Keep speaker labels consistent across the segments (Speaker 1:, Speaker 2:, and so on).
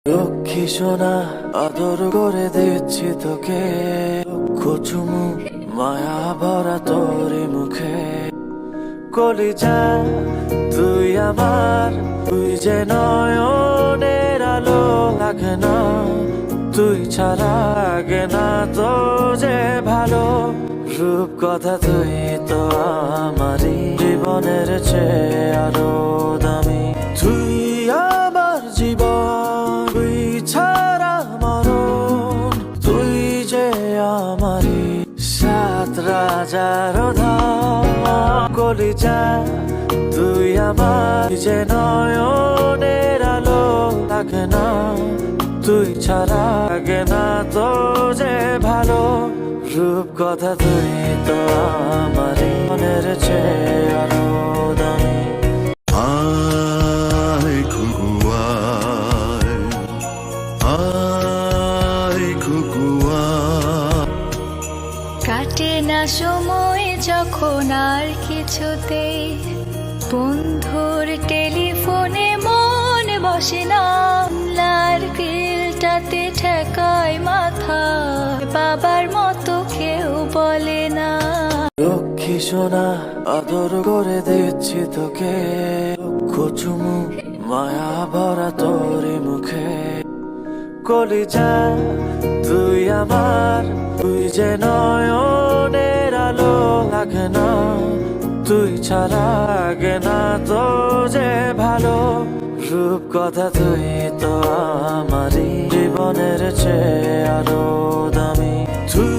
Speaker 1: লক্ষ্মী সোনা আদর করে দিচ্ছি তোকে, লক্ষ চুমু মায়া ভরা তোরে মুখে। কলিজা তুই আমার, তুই যে নয়নের আলো, লাগে না তুই ছাড়া, লাগে না তো যে ভালো। রূপ কথা তুই তো আমারই জীবনের চেয়ে আরো দামি। তুই আমার জীবন, তুই ছাড়া মরণ, তুই যে আমারই সাত রাজার ধন। কলিজা তুই আমার, যে নয়নের আলো, লাগে না তুই ছাড়া, লাগে না তো যে ভালো। রূপ কথা তুই তো আমারই মনের চেয়ে আরো দামি।
Speaker 2: আয় ঘুঘু আয়, আয় ঘুঘু আয়।
Speaker 3: কাটে না সময় যখন আর কিছুতেই, বন্ধুর টেলিফোনে মন বসে না, লার গিলটাতে ঠেকায় মাথা, বাবার মতো কেউ বলে না।
Speaker 1: লক্ষ্মী সোনা আদর করে দিচ্ছি তোকে, লক্ষ চুমু মায়া ভরা তোরে মুখে। কলিজা তুই আমার, তুই যে নয়নের আলো, লাগে না তুই ছাড়া, লাগে না তো যে ভালো। রূপ কথা তুই তো আমারই জীবনের চেয়ে আরো দামি। তুই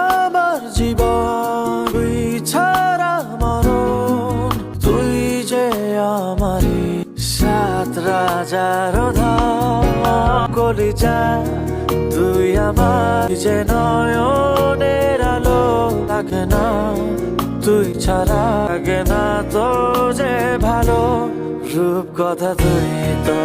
Speaker 1: আমার জীবন, তুই ছাড়া মরণ, তুই যে আমারই সাত রাজার ধন। কলিজা তুই আমার, যে নয়নের আলো, লাগে না তুই ছাড়া, লাগে না তো যে ভালো। রূপ কথা তুই তো